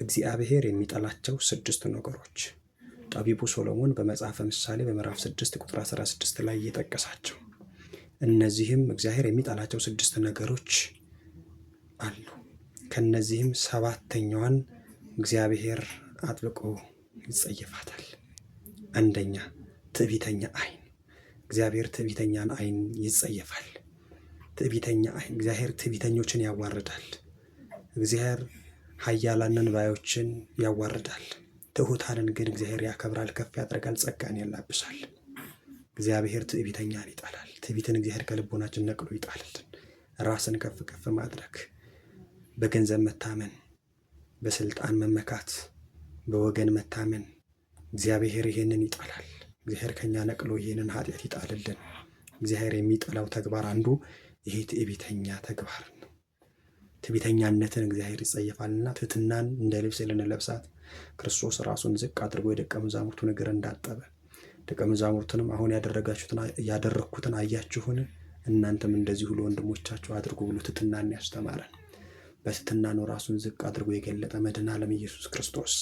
እግዚአብሔር የሚጠላቸው 6 ነገሮች ጠቢቡ ሶሎሞን በመጽሐፈ ምሳሌ በምዕራፍ 6 ቁጥር 16 ላይ የጠቀሳቸው እነዚህም እግዚአብሔር የሚጠላቸው 6 ነገሮች አሉ። ከነዚህም 7ኛዋን እግዚአብሔር አጥብቆ ይጸየፋታል። አንደኛ ትዕቢተኛ ዓይን። እግዚአብሔር ትዕቢተኛን ዓይን ይጸየፋል። ትዕቢተኛ ዓይን እግዚአብሔር ትዕቢተኞችን ያዋርዳል። እግዚአብሔር ኃያላንን ባዮችን ያዋርዳል። ትሑታንን ግን እግዚአብሔር ያከብራል፣ ከፍ ያደርጋል፣ ጸጋን ያላብሳል። እግዚአብሔር ትዕቢተኛን ይጠላል። ትዕቢትን እግዚአብሔር ከልቦናችን ነቅሎ ይጣልልን። ራስን ከፍ ከፍ ማድረግ፣ በገንዘብ መታመን፣ በስልጣን መመካት፣ በወገን መታመን እግዚአብሔር ይሄንን ይጠላል። እግዚአብሔር ከኛ ነቅሎ ይሄንን ኃጢአት ይጣልልን። እግዚአብሔር የሚጠላው ተግባር አንዱ ይሄ ትዕቢተኛ ተግባር ነው። ትዕቢተኛነትን እግዚአብሔር ይጸየፋልና ትሕትናን እንደ ልብስ ልንለብሳት ክርስቶስ ራሱን ዝቅ አድርጎ የደቀ መዛሙርቱን እግር እንዳጠበ ደቀ መዛሙርቱንም አሁን ያደረግኩትን አያችሁን? እናንተም እንደዚሁ ለወንድሞቻችሁ አድርጉ ብሎ ትሕትናን ያስተማረን። በትሕትና ነው ራሱን ዝቅ አድርጎ የገለጠ መድኃኔ ዓለም ኢየሱስ ክርስቶስ።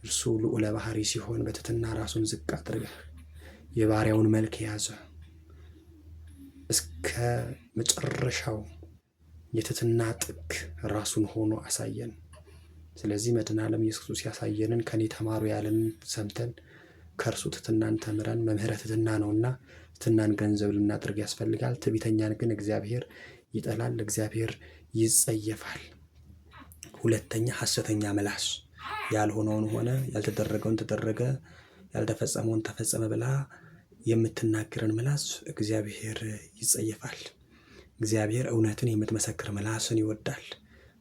እርሱ ልዑለ ባሕሪ ሲሆን በትሕትና ራሱን ዝቅ አድርገ የባሪያውን መልክ የያዘ እስከ መጨረሻው የትሕትና ጥግ ራሱን ሆኖ አሳየን። ስለዚህ መድኃኔ ዓለም ኢየሱስ ክርስቶስ ያሳየንን ከኔ ተማሩ ያለን ሰምተን ከእርሱ ትሕትናን ተምረን መምህረ ትሕትና ነውና ትሕትናን ገንዘብ ልናደርግ ያስፈልጋል። ትዕቢተኛን ግን እግዚአብሔር ይጠላል፣ እግዚአብሔር ይጸየፋል። ሁለተኛ ሐሰተኛ ምላስ። ያልሆነውን ሆነ፣ ያልተደረገውን ተደረገ፣ ያልተፈጸመውን ተፈጸመ ብላ የምትናገረን ምላስ እግዚአብሔር ይጸየፋል። እግዚአብሔር እውነትን የምትመሰክር ምላስን ይወዳል።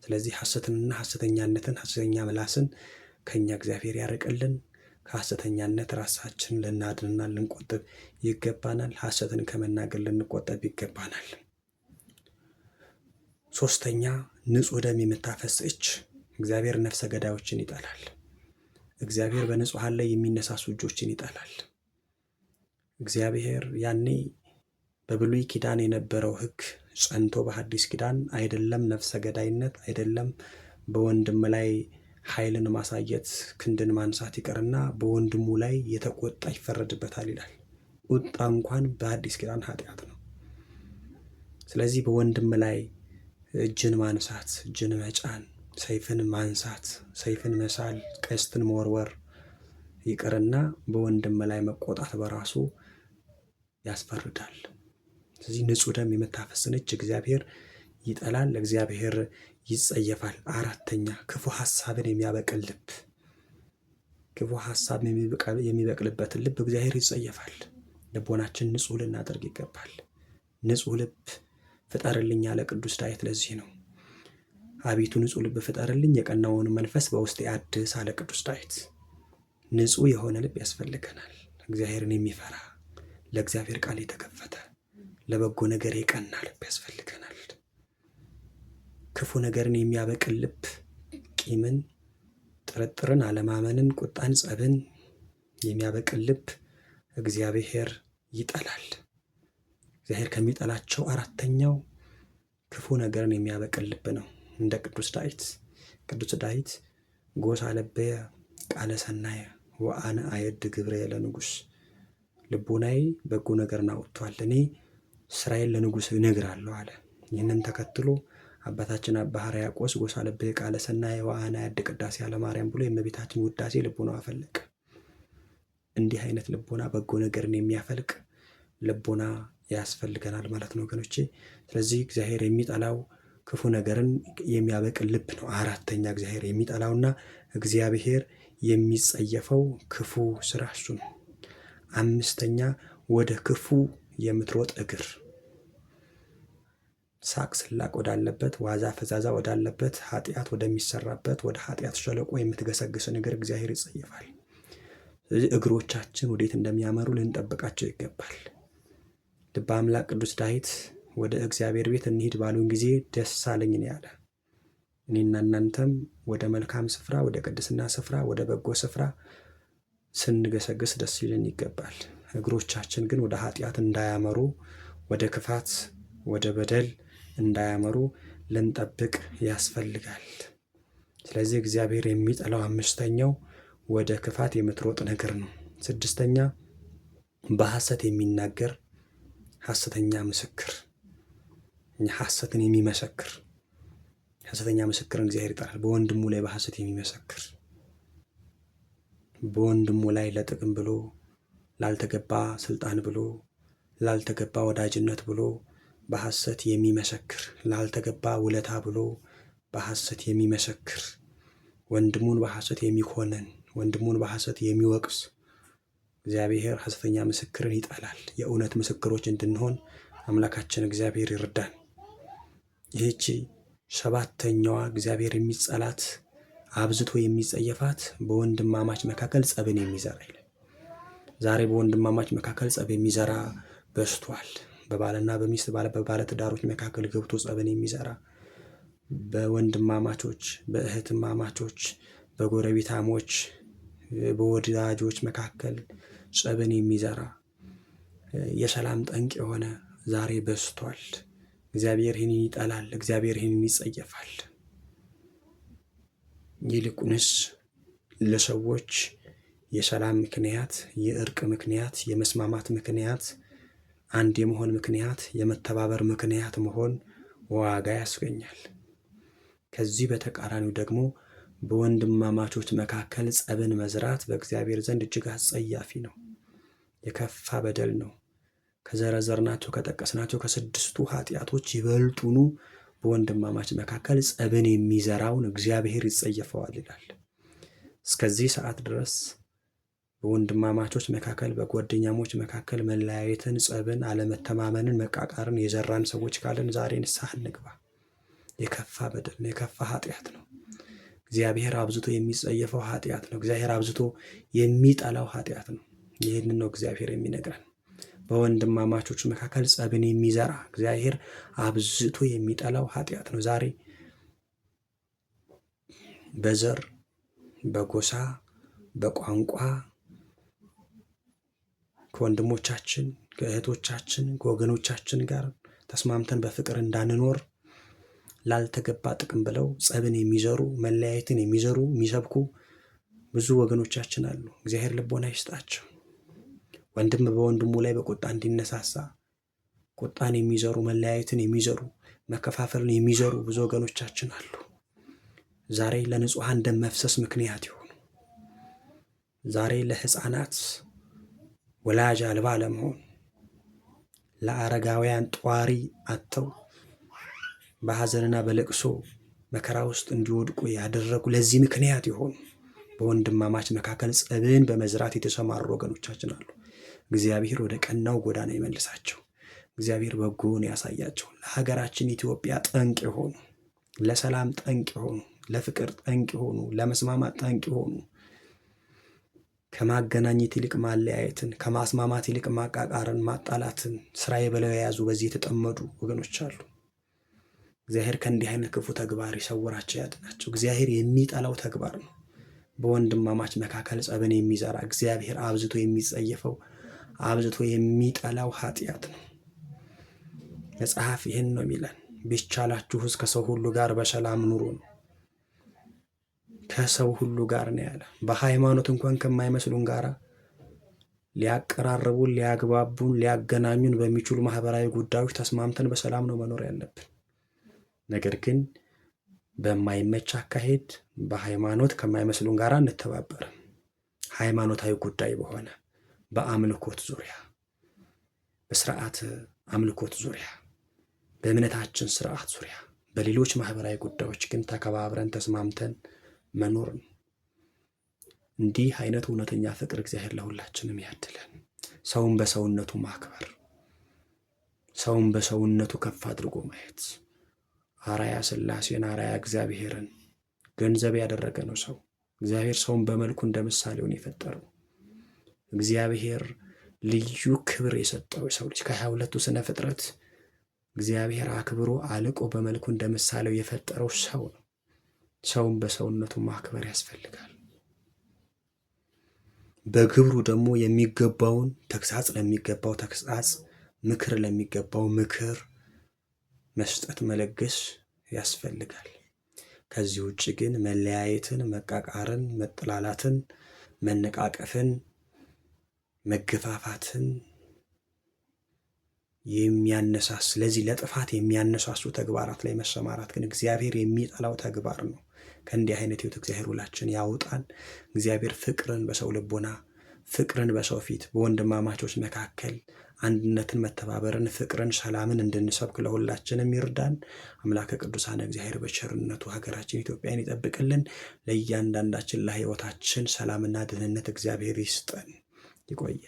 ስለዚህ ሐሰትንና ሐሰተኛነትን ሐሰተኛ ምላስን ከኛ እግዚአብሔር ያርቅልን። ከሐሰተኛነት ራሳችን ልናድንና ልንቆጥብ ይገባናል። ሐሰትን ከመናገር ልንቆጠብ ይገባናል። 3ኛ ንጹሕ ደም የምታፈስ እጅ። እግዚአብሔር ነፍሰ ገዳዮችን ይጠላል። እግዚአብሔር በንጹሐን ላይ የሚነሳሱ እጆችን ይጠላል። እግዚአብሔር ያኔ በብሉይ ኪዳን የነበረው ሕግ ጸንቶ በሐዲስ ኪዳን አይደለም ነፍሰ ገዳይነት አይደለም በወንድም ላይ ኃይልን ማሳየት ክንድን ማንሳት ይቀርና በወንድሙ ላይ የተቆጣ ይፈረድበታል ይላል። ቁጣ እንኳን በሐዲስ ኪዳን ኃጢአት ነው። ስለዚህ በወንድም ላይ እጅን ማንሳት፣ እጅን መጫን፣ ሰይፍን ማንሳት፣ ሰይፍን መሳል፣ ቀስትን መወርወር ይቅርና በወንድም ላይ መቆጣት በራሱ ያስፈርዳል። ስለዚህ ንጹሕ ደም የምታፈስን እጅ እግዚአብሔር ይጠላል፣ እግዚአብሔር ይጸየፋል። 4ኛ ክፉ ሐሳብን የሚያበቅል ልብ። ክፉ ሐሳብ የሚበቅልበትን ልብ እግዚአብሔር ይጸየፋል። ልቦናችን ንጹሕ ልናደርግ ይገባል። ንጹሕ ልብ ፍጠርልኝ ያለ ቅዱስ ዳዊት ለዚህ ነው። አቤቱ ንጹሕ ልብ ፍጠርልኝ፣ የቀናውን መንፈስ በውስጤ አድስ አለ ቅዱስ ዳዊት። ንጹሕ የሆነ ልብ ያስፈልገናል። እግዚአብሔርን የሚፈራ ለእግዚአብሔር ቃል የተከፈተ ለበጎ ነገር የቀና ልብ ያስፈልገናል። ክፉ ነገርን የሚያበቅል ልብ ቂምን፣ ጥርጥርን፣ አለማመንን፣ ቁጣን፣ ጸብን የሚያበቅል ልብ እግዚአብሔር ይጠላል። እግዚአብሔር ከሚጠላቸው 4ኛው ክፉ ነገርን የሚያበቅል ልብ ነው። እንደ ቅዱስ ዳዊት ጎሳ ለበየ ቃለ ሰናየ ወአነ አየድ ግብረየ ለንጉሥ። ልቡናዬ በጎ ነገርን አውጥቷል፣ እኔ ስራዬን ለንጉሥ እነግራለሁ አለ። ይህንን ተከትሎ አባታችን አባ ሕርያቆስ ጎሳ ለበየ ቃለ ሰናየ ወአነ አየድ ቅዳሴ አለማርያም ብሎ የእመቤታችን ውዳሴ ልቡናው አፈለቀ። እንዲህ አይነት ልቦና በጎ ነገርን የሚያፈልቅ ልቦና ያስፈልገናል ማለት ነው ወገኖቼ። ስለዚህ እግዚአብሔር የሚጠላው ክፉ ነገርን የሚያበቅል ልብ ነው። 4ኛ እግዚአብሔር የሚጠላውና እግዚአብሔር የሚጸየፈው ክፉ ስራ እሱ ነው። 5ኛ ወደ ክፉ የምትሮጥ እግር። ሳቅ ስላቅ ወዳለበት፣ ዋዛ ፈዛዛ ወዳለበት፣ ኃጢአት ወደሚሰራበት ወደ ኃጢአት ሸለቆ የምትገሰግስን እግር እግዚአብሔር ይጸየፋል። ስለዚህ እግሮቻችን ወዴት እንደሚያመሩ ልንጠብቃቸው ይገባል። ልበ አምላክ ቅዱስ ዳዊት ወደ እግዚአብሔር ቤት እንሂድ ባሉን ጊዜ ደስ አለኝ ነው ያለ። እኔና እናንተም ወደ መልካም ስፍራ፣ ወደ ቅድስና ስፍራ፣ ወደ በጎ ስፍራ ስንገሰግስ ደስ ይልን ይገባል። እግሮቻችን ግን ወደ ኃጢአት እንዳያመሩ፣ ወደ ክፋት፣ ወደ በደል እንዳያመሩ ልንጠብቅ ያስፈልጋል። ስለዚህ እግዚአብሔር የሚጠላው አምስተኛው ወደ ክፋት የምትሮጥ ነገር ነው። ስድስተኛ በሐሰት የሚናገር ሐሰተኛ ምስክር፣ ሐሰትን የሚመሰክር ሐሰተኛ ምስክርን እግዚአብሔር ይጠላል። በወንድሙ ላይ በሐሰት የሚመሰክር፣ በወንድሙ ላይ ለጥቅም ብሎ ላልተገባ ስልጣን ብሎ ላልተገባ ወዳጅነት ብሎ በሐሰት የሚመሰክር፣ ላልተገባ ውለታ ብሎ በሐሰት የሚመሰክር፣ ወንድሙን በሐሰት የሚኮንን፣ ወንድሙን በሐሰት የሚወቅስ እግዚአብሔር ሐሰተኛ ምስክርን ይጠላል። የእውነት ምስክሮች እንድንሆን አምላካችን እግዚአብሔር ይርዳን። ይህቺ ሰባተኛዋ እግዚአብሔር የሚጸላት አብዝቶ የሚጸየፋት በወንድማማች መካከል ጸብን የሚዘራ ይላል። ዛሬ በወንድማማች መካከል ጸብ የሚዘራ በዝቷል። በባልና በሚስት በባለትዳሮች መካከል ገብቶ ጸብን የሚዘራ፣ በወንድማማቾች በእህትማማቾች በጎረቤታሞች በወዳጆች መካከል ጸብን የሚዘራ የሰላም ጠንቅ የሆነ ዛሬ በዝቷል። እግዚአብሔር ይህንን ይጠላል። እግዚአብሔር ይህንን ይጸየፋል። ይልቁንስ ለሰዎች የሰላም ምክንያት፣ የእርቅ ምክንያት፣ የመስማማት ምክንያት፣ አንድ የመሆን ምክንያት፣ የመተባበር ምክንያት መሆን ዋጋ ያስገኛል። ከዚህ በተቃራኒው ደግሞ በወንድማማቾች መካከል ጸብን መዝራት በእግዚአብሔር ዘንድ እጅግ አስጸያፊ ነው፣ የከፋ በደል ነው። ከዘረዘርናቸው ከጠቀስናቸው ከስድስቱ ኃጢአቶች ይበልጡኑ በወንድማማች መካከል ጸብን የሚዘራውን እግዚአብሔር ይጸየፈዋል ይላል። እስከዚህ ሰዓት ድረስ በወንድማማቾች መካከል በጓደኛሞች መካከል መለያየትን፣ ጸብን፣ አለመተማመንን፣ መቃቃርን የዘራን ሰዎች ካለን ዛሬ ንስሐ እንግባ። የከፋ በደል ነው፣ የከፋ ኃጢአት ነው። እግዚአብሔር አብዝቶ የሚጸየፈው ኃጢአት ነው። እግዚአብሔር አብዝቶ የሚጠላው ኃጢአት ነው። ይህንን ነው እግዚአብሔር የሚነግረን። በወንድማማቾች መካከል ጸብን የሚዘራ እግዚአብሔር አብዝቶ የሚጠላው ኃጢአት ነው። ዛሬ በዘር በጎሳ በቋንቋ ከወንድሞቻችን ከእህቶቻችን ከወገኖቻችን ጋር ተስማምተን በፍቅር እንዳንኖር ላልተገባ ጥቅም ብለው ጸብን የሚዘሩ መለያየትን የሚዘሩ የሚሰብኩ ብዙ ወገኖቻችን አሉ። እግዚአብሔር ልቦና ይስጣቸው። ወንድም በወንድሙ ላይ በቁጣ እንዲነሳሳ ቁጣን የሚዘሩ መለያየትን የሚዘሩ መከፋፈልን የሚዘሩ ብዙ ወገኖቻችን አሉ። ዛሬ ለንጹሐን ደም መፍሰስ ምክንያት ይሆኑ፣ ዛሬ ለሕፃናት ወላጅ አልባ ለመሆን ለአረጋውያን ጧሪ አጥተው በሐዘንና በለቅሶ መከራ ውስጥ እንዲወድቁ ያደረጉ ለዚህ ምክንያት የሆኑ በወንድማማች መካከል ጸብን በመዝራት የተሰማሩ ወገኖቻችን አሉ። እግዚአብሔር ወደ ቀናው ጎዳና ይመልሳቸው። እግዚአብሔር በጎውን ያሳያቸው። ለሀገራችን ኢትዮጵያ ጠንቅ የሆኑ ለሰላም ጠንቅ የሆኑ ለፍቅር ጠንቅ የሆኑ ለመስማማት ጠንቅ የሆኑ ከማገናኘት ይልቅ ማለያየትን ከማስማማት ይልቅ ማቃቃርን ማጣላትን ስራዬ ብለው የያዙ በዚህ የተጠመዱ ወገኖች አሉ። እግዚአብሔር ከእንዲህ አይነት ክፉ ተግባር ይሰውራቸው፣ ያድናቸው። እግዚአብሔር የሚጠላው ተግባር ነው። በወንድማማች መካከል ጸብን የሚዘራ እግዚአብሔር አብዝቶ የሚጸየፈው አብዝቶ የሚጠላው ኃጢአት ነው። መጽሐፍ ይህን ነው የሚለን፣ ቢቻላችሁስ ከሰው ሁሉ ጋር በሰላም ኑሩ ነው። ከሰው ሁሉ ጋር ነው ያለ። በሃይማኖት እንኳን ከማይመስሉን ጋር ሊያቀራርቡን፣ ሊያግባቡን፣ ሊያገናኙን በሚችሉ ማህበራዊ ጉዳዮች ተስማምተን በሰላም ነው መኖር ያለብን። ነገር ግን በማይመች አካሄድ በሃይማኖት ከማይመስሉን ጋር እንተባበርም። ሃይማኖታዊ ጉዳይ በሆነ በአምልኮት ዙሪያ በስርዓት አምልኮት ዙሪያ በእምነታችን ስርዓት ዙሪያ በሌሎች ማህበራዊ ጉዳዮች ግን ተከባብረን ተስማምተን መኖር ነው። እንዲህ አይነት እውነተኛ ፍቅር እግዚአብሔር ለሁላችንም ያድለን። ሰውን በሰውነቱ ማክበር፣ ሰውን በሰውነቱ ከፍ አድርጎ ማየት፣ አራያ ሥላሴን አራያ እግዚአብሔርን ገንዘብ ያደረገ ነው ሰው። እግዚአብሔር ሰውን በመልኩ እንደ ምሳሌውን የፈጠረው እግዚአብሔር ልዩ ክብር የሰጠው የሰው ልጅ ከ22ቱ ስነ ፍጥረት እግዚአብሔር አክብሮ አልቆ በመልኩ እንደ ምሳሌው የፈጠረው ሰው ነው። ሰውን በሰውነቱ ማክበር ያስፈልጋል። በግብሩ ደግሞ የሚገባውን ተግሳጽ ለሚገባው ተግሳጽ፣ ምክር ለሚገባው ምክር መስጠት መለገስ ያስፈልጋል። ከዚህ ውጭ ግን መለያየትን፣ መቃቃርን፣ መጠላላትን፣ መነቃቀፍን፣ መገፋፋትን ስለዚህ ለጥፋት የሚያነሳሱ ተግባራት ላይ መሰማራት ግን እግዚአብሔር የሚጠላው ተግባር ነው። ከእንዲህ አይነት ሕይወት እግዚአብሔር ሁላችን ያውጣን። እግዚአብሔር ፍቅርን በሰው ልቦና፣ ፍቅርን በሰው ፊት፣ በወንድማማቾች መካከል አንድነትን፣ መተባበርን፣ ፍቅርን፣ ሰላምን እንድንሰብክ ለሁላችንም ይርዳን። አምላከ ቅዱሳን እግዚአብሔር በቸርነቱ ሀገራችን ኢትዮጵያን ይጠብቅልን። ለእያንዳንዳችን ለሕይወታችን ሰላምና ደህንነት እግዚአብሔር ይስጠን። ይቆየ